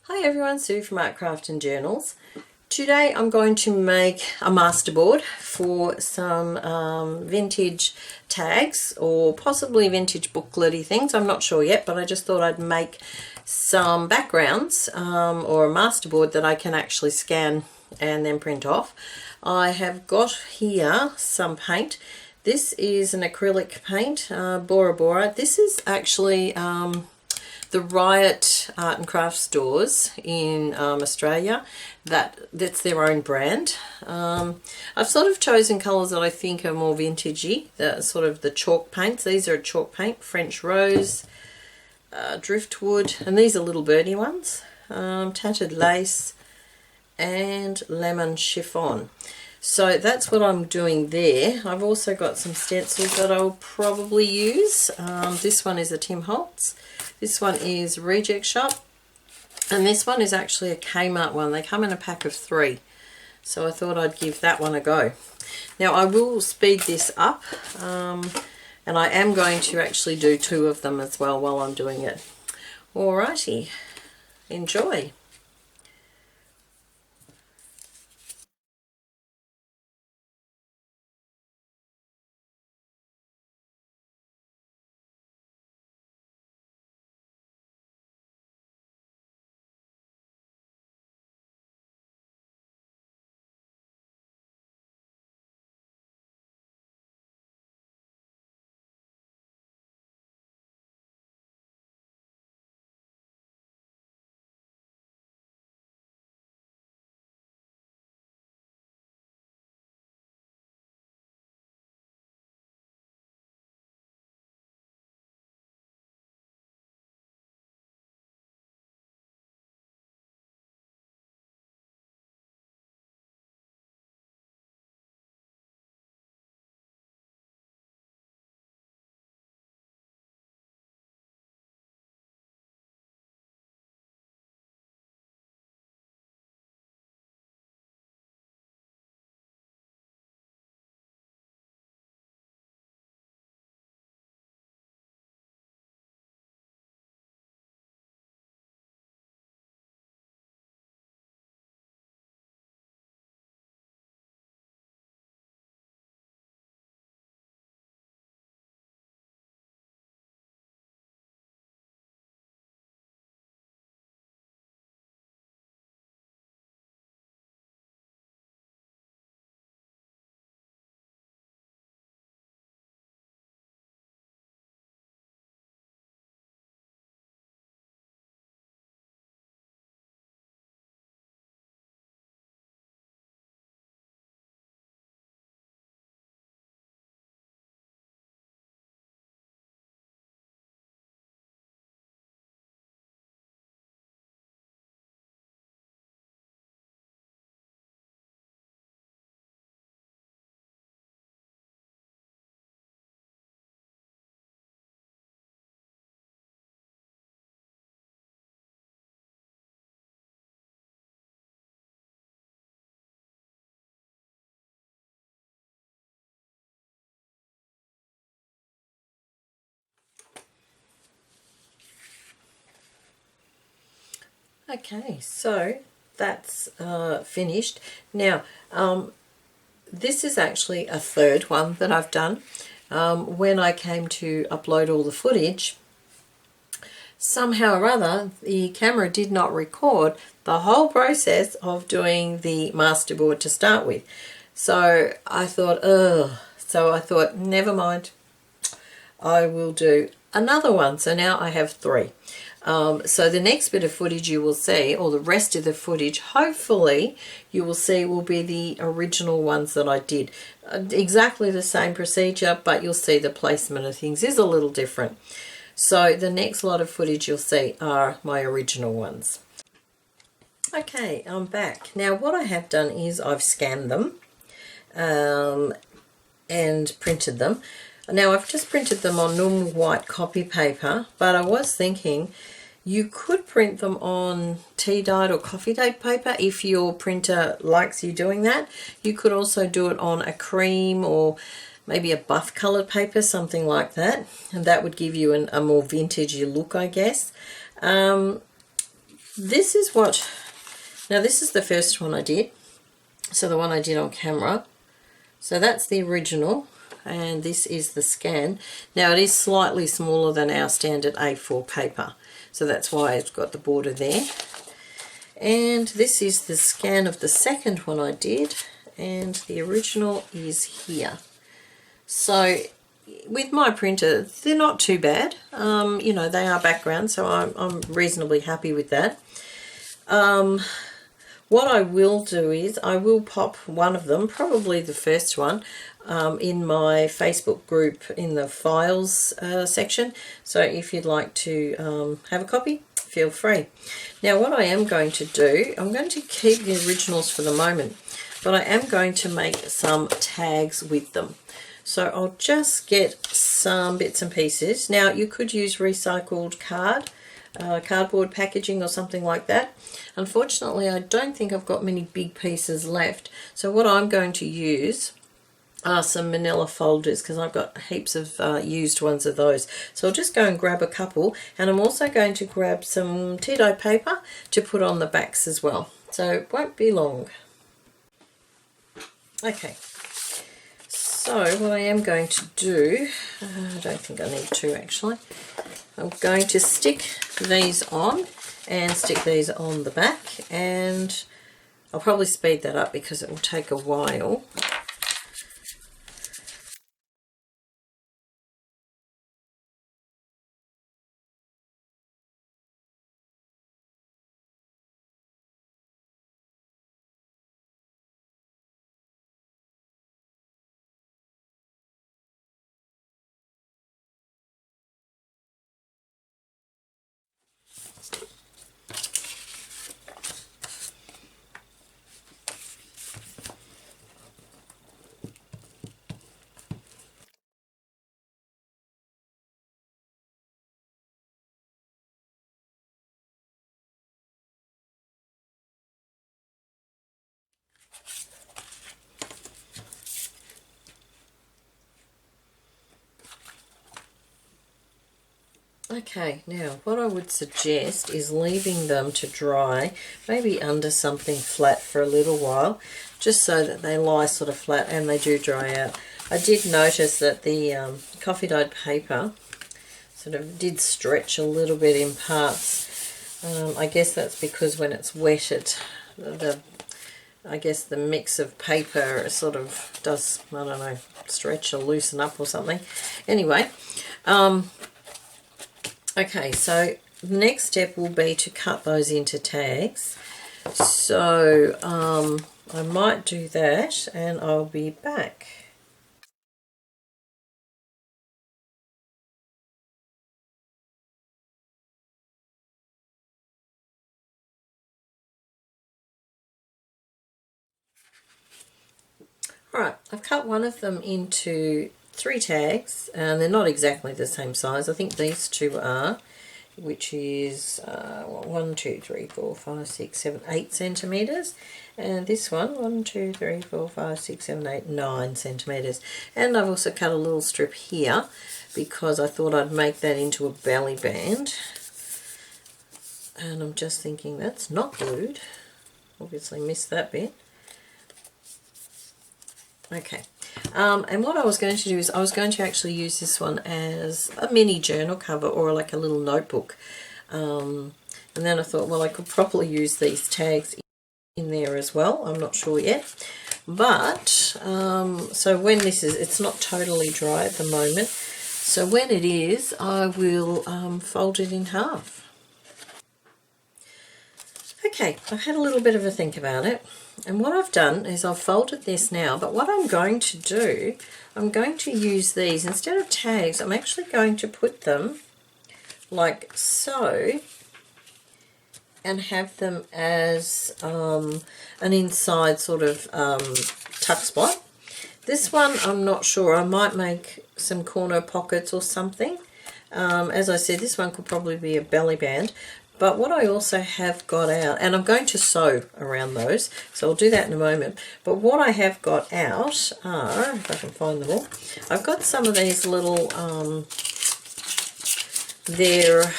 Hi everyone, Sue from Art Craft and Journals. Today I'm going to make a masterboard for some vintage tags or possibly vintage booklety things. I'm not sure yet, but I just thought I'd make some backgrounds or a masterboard that I can actually scan and then print off. I have got here some paint. This is an acrylic paint, Bora Bora. This is actually the Riot Art and Craft stores in Australia. That's their own brand. I've sort of chosen colours that I think are more vintagey, the chalk paints. These are chalk paint, French rose, driftwood, and these are little birdie ones, tattered lace and lemon chiffon. So that's what I'm doing there. I've also got some stencils that I'll probably use. This one is a Tim Holtz. This one is Reject Shop. And this one is actually a Kmart one. They come in a pack of 3. So I thought I'd give that one a go. Now I will speed this up. And I am going to actually do 2 of them as well while I'm doing it. Alrighty. Enjoy. Okay, so that's finished. Now, this is actually a third one that I've done. When I came to upload all the footage, somehow or other the camera did not record the whole process of doing the masterboard to start with. So I thought, never mind, I will do another one. So now I have 3. So the next bit of footage you will see, or the rest of the footage, hopefully you will see, will be the original ones that I did. Exactly the same procedure, but you'll see the placement of things is a little different. So the next lot of footage you'll see are my original ones. Okay, I'm back. Now what I have done is I've scanned them and printed them. Now I've just printed them on normal white copy paper, but I was thinking you could print them on tea dyed or coffee dyed paper if your printer likes you doing that. You could also do it on a cream or maybe a buff coloured paper, something like that, and that would give you a more vintagey look, I guess. this is what, now this is the first one I did, so the one I did on camera. So that's the original, and this is the scan. Now it is slightly smaller than our standard A4 paper, so that's why it's got the border there. And this is the scan of the second one I did, and the original is here. So with my printer, they're not too bad. You know, they are background, so I'm reasonably happy with that. What I will do is I will pop one of them, probably the first one, in my Facebook group in the files section. So if you'd like to have a copy, feel free. Now what I am going to do, I'm going to keep the originals for the moment, but I am going to make some tags with them. So I'll just get some bits and pieces. Now you could use recycled cardboard packaging or something like that. Unfortunately, I don't think I've got many big pieces left. So what I'm going to use are some manila folders, because I've got heaps of used ones of those. So I'll just go and grab a couple, and I'm also going to grab some tea-dye paper to put on the backs as well. So it won't be long. Okay. So what I am going to do, I don't think I need to actually, I'm going to stick these on and stick these on the back, and I'll probably speed that up because it will take a while. Okay, now what I would suggest is leaving them to dry, maybe under something flat for a little while, just so that they lie sort of flat and they do dry out. I did notice that the coffee dyed paper sort of did stretch a little bit in parts. I guess that's because when it's wet, I guess the mix of paper sort of does, I don't know, stretch or loosen up or something. Anyway, okay, so the next step will be to cut those into tags. So I might do that and I'll be back. Alright, I've cut one of them into 3 tags, and they're not exactly the same size. I think these two are, which is 1, 2, 3, 4, 5, 6, 7, 8 centimetres, and this one 1, 2, 3, 4, 5, 6, 7, 8, 9 centimetres. And I've also cut a little strip here because I thought I'd make that into a belly band, and I'm just thinking that's not glued. Obviously missed that bit. Okay, and what I was going to do is I was going to actually use this one as a mini journal cover or like a little notebook. And then I thought, well, I could probably use these tags in there as well. I'm not sure yet. But, so when this is, it's not totally dry at the moment. So when it is, I will fold it in half. Okay, I've had a little bit of a think about it. And what I've done is I've folded this now, but what I'm going to do, I'm going to use these, instead of tags, I'm actually going to put them like so and have them as an inside sort of tuck spot. This one I'm not sure, I might make some corner pockets or something. As I said, this one could probably be a belly band. But what I also have got out, and I'm going to sew around those, so I'll do that in a moment. But what I have got out are, if I can find them all, I've got some of these little, they're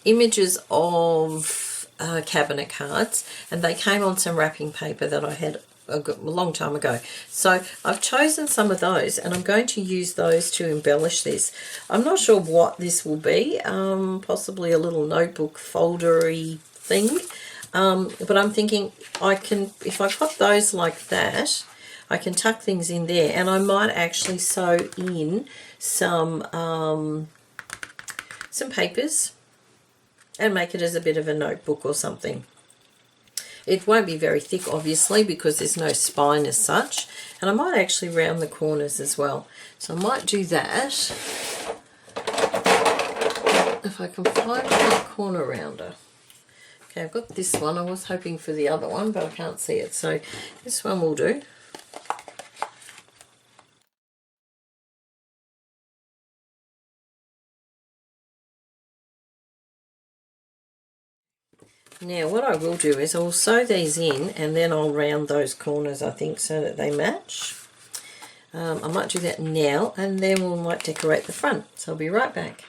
images of cabinet cards, and they came on some wrapping paper that I had a long time ago. So I've chosen some of those, and I'm going to use those to embellish this. I'm not sure what this will be, possibly a little notebook foldery thing, but I'm thinking I can, if I put those like that, I can tuck things in there, and I might actually sew in some papers and make it as a bit of a notebook or something. It won't be very thick, obviously, because there's no spine as such, and I might actually round the corners as well. So I might do that if I can find a corner rounder. Okay, I've got this one. I was hoping for the other one, but I can't see it, so this one will do. Now what I will do is I'll sew these in, and then I'll round those corners, I think, so that they match. I might do that now, and then we might decorate the front. So I'll be right back.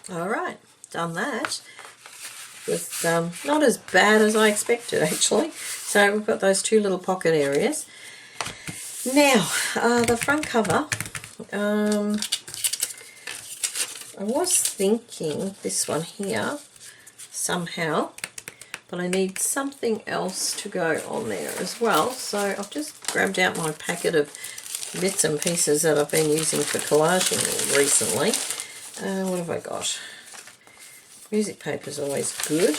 Alright, done that. It's not as bad as I expected, actually. So we've got those two little pocket areas. Now, the front cover, I was thinking this one here, somehow, but I need something else to go on there as well. So I've just grabbed out my packet of bits and pieces that I've been using for collaging recently. What have I got? Music paper is always good.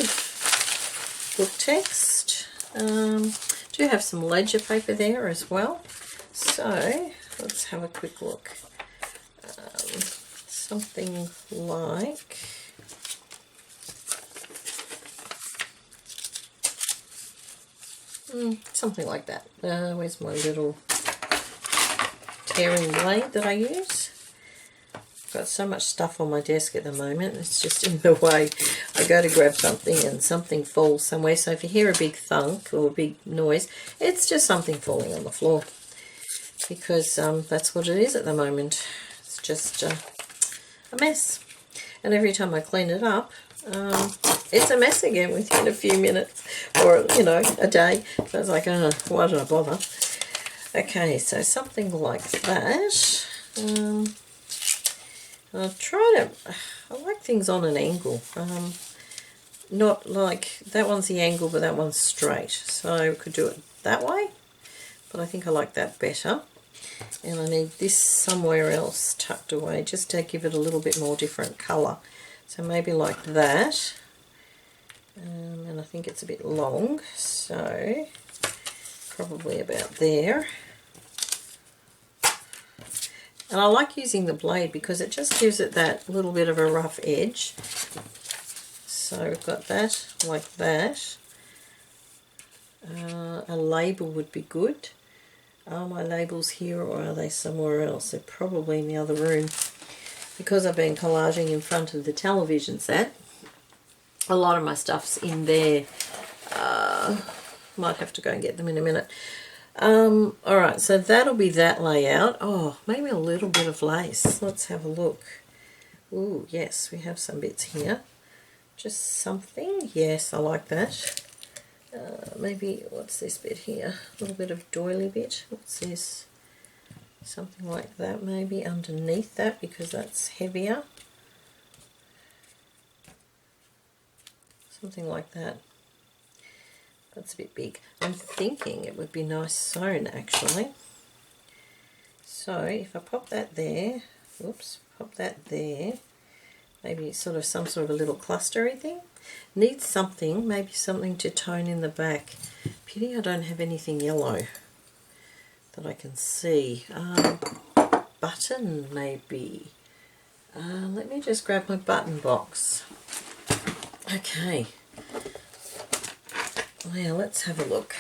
Book text. Do have some ledger paper there as well. So let's have a quick look. Something like, something like that. Where's my little tearing blade that I use? I've got so much stuff on my desk at the moment, it's just in the way. I go to grab something and something falls somewhere, so if you hear a big thunk or a big noise, it's just something falling on the floor, because that's what it is at the moment. It's just a mess, and every time I clean it up, it's a mess again within a few minutes, or a day. So it's like, why did I bother? Okay, so something like that. I'll try to, I like things on an angle, not like that one's the angle but that one's straight, so I could do it that way, but I think I like that better. And I need this somewhere else tucked away, just to give it a little bit more different colour. So maybe like that. And I think it's a bit long, so probably about there. And I like using the blade because it just gives it that little bit of a rough edge. So we've got that like that. A label would be good. Are my labels here, or are they somewhere else? They're probably in the other room. Because I've been collaging in front of the television set, a lot of my stuff's in there. Might have to go and get them in a minute. Alright, so that'll be that layout. Oh, maybe a little bit of lace. Let's have a look. Ooh, yes, we have some bits here. Just something. Yes, I like that. Maybe, what's this bit here? A little bit of doily bit. What's this? Something like that maybe underneath that, because that's heavier. Something like that. That's a bit big. I'm thinking it would be nice sewn, actually. So if I pop that there, whoops, pop that there, maybe sort of some sort of a little clustery thing. Needs something, maybe something to tone in the back. Pity I don't have anything yellow that I can see. Button maybe. Let me just grab my button box. Okay. Now let's have a look.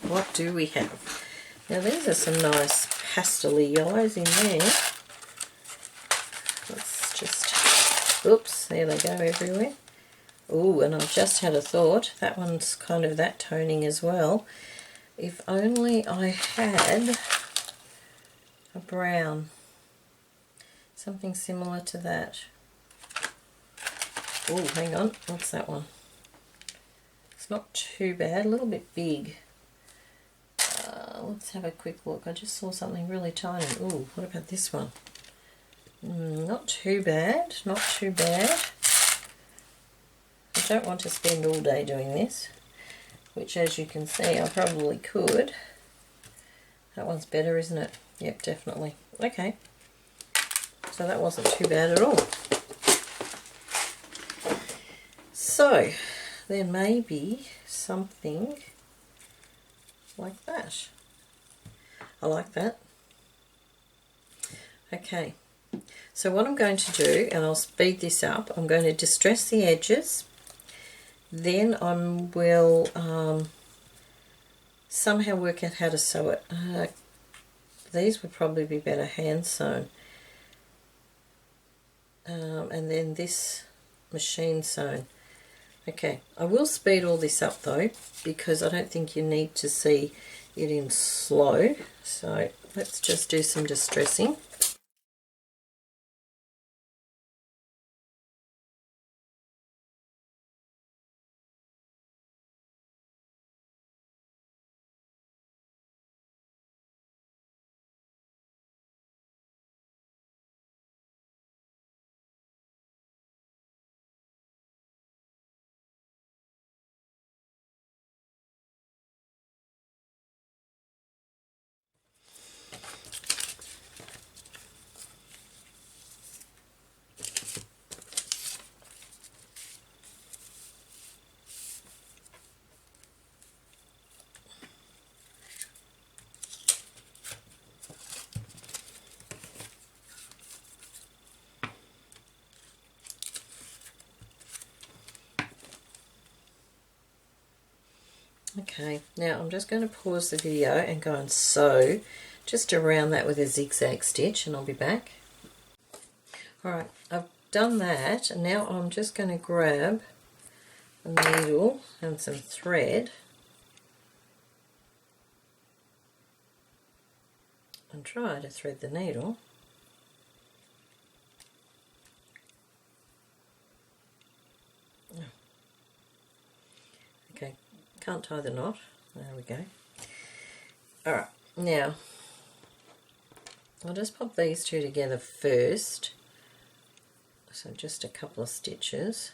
What do we have? Now these are some nice pastel-y yellows in there. Let's just, oops, there they go everywhere. Ooh, and I've just had a thought. That one's kind of that toning as well. If only I had a brown. Something similar to that. Oh, hang on. What's that one? It's not too bad, a little bit big. Let's have a quick look. I just saw something really tiny. Ooh, what about this one? Not too bad, not too bad. I don't want to spend all day doing this, which as you can see I probably could. That one's better, isn't it? Yep, definitely. Okay, so that wasn't too bad at all. So there may be something like that. I like that. Okay, so what I'm going to do, and I'll speed this up, I'm going to distress the edges, then I will somehow work out how to sew it. These would probably be better hand sewn, and then this machine sewn. Okay, I will speed all this up though, because I don't think you need to see it in slow. So let's just do some distressing. Okay, now I'm just going to pause the video and go and sew just around that with a zigzag stitch, and I'll be back. Alright, I've done that, and now I'm just going to grab a needle and some thread and try to thread the needle. Okay, can't tie the knot. There we go. Alright, now I'll just pop these two together first. So just a couple of stitches.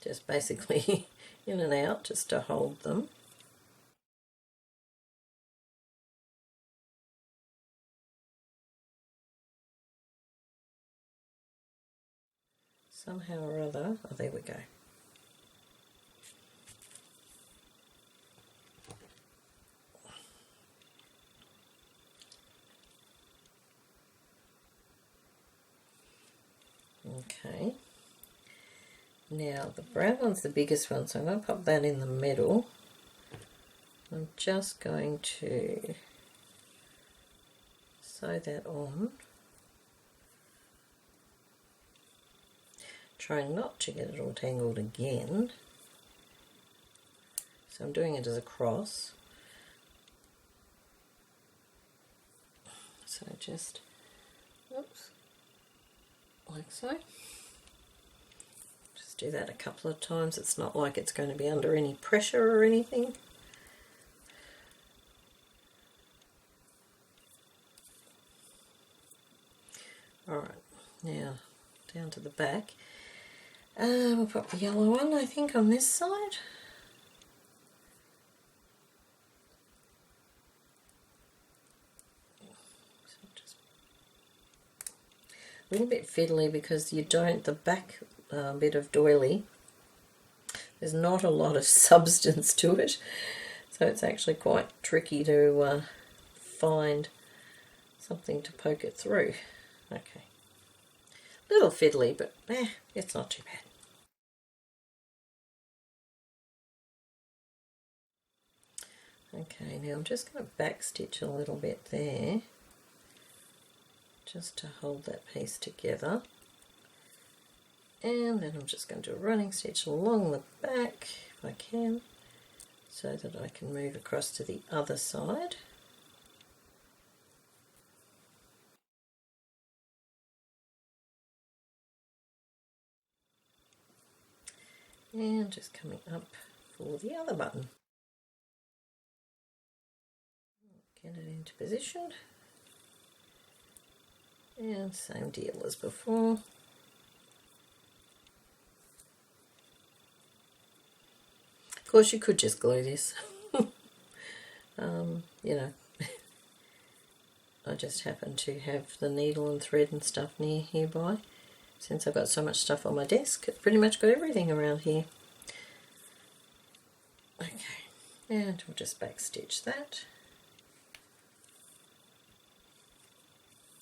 Just basically in and out just to hold them. Somehow or other, oh there we go. Okay, now the brown one's the biggest one, so I'm going to pop that in the middle. I'm just going to sew that on. Try not to get it all tangled again. So I'm doing it as a cross. So just, oops, like so. Just do that a couple of times. It's not like it's going to be under any pressure or anything. Alright, now down to the back. We'll put the yellow one, I think, on this side. So just a little bit fiddly because you don't, the back bit of doily, there's not a lot of substance to it, so it's actually quite tricky to find something to poke it through. Okay. Little fiddly, but it's not too bad. Okay, now I'm just going to back stitch a little bit there, just to hold that piece together. And then I'm just going to do a running stitch along the back, if I can, so that I can move across to the other side. And just coming up for the other button. Get it into position. And same deal as before. Of course, you could just glue this. You know, I just happen to have the needle and thread and stuff nearby. Since I've got so much stuff on my desk, it's pretty much got everything around here. Okay, and we'll just backstitch that.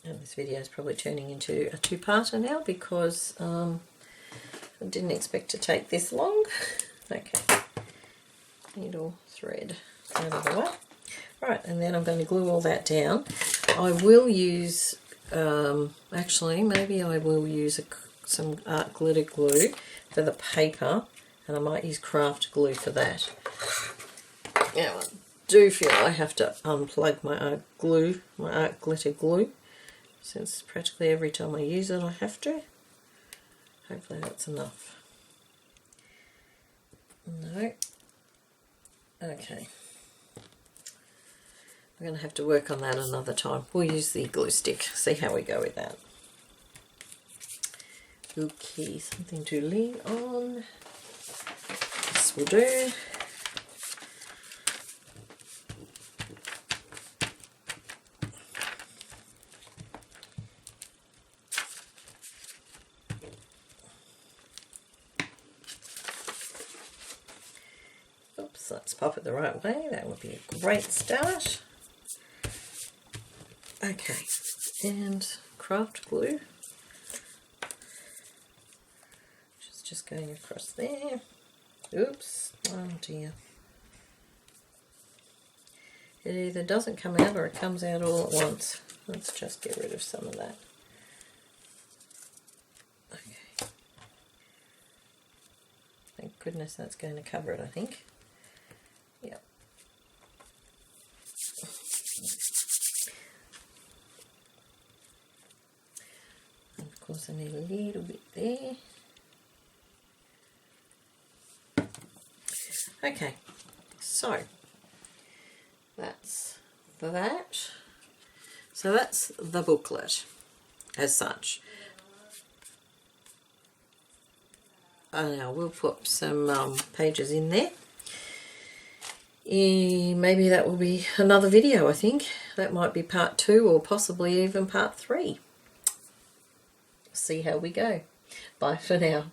And this video is probably turning into a two-parter now because I didn't expect to take this long. Okay, needle, thread out of the way. Right, and then I'm going to glue all that down. I will use, actually, maybe I will use some art glitter glue for the paper, and I might use craft glue for that. Now, I do feel I have to unplug my art glitter glue, since practically every time I use it I have to. Hopefully that's enough. No. Okay. I'm going to have to work on that another time. We'll use the glue stick, see how we go with that. Okay, something to lean on. This will do. Oops, let's pop it the right way. That would be a great start. Okay, and craft glue, which is just going across there. Oops, oh dear. It either doesn't come out or it comes out all at once. Let's just get rid of some of that. Okay. Thank goodness that's going to cover it, I think. Yep. Of course I need a little bit there. Okay, so that's that. So that's the booklet as such. And now we'll put some pages in there. Maybe that will be another video, I think. That might be part 2 or possibly even part 3. See how we go. Bye for now.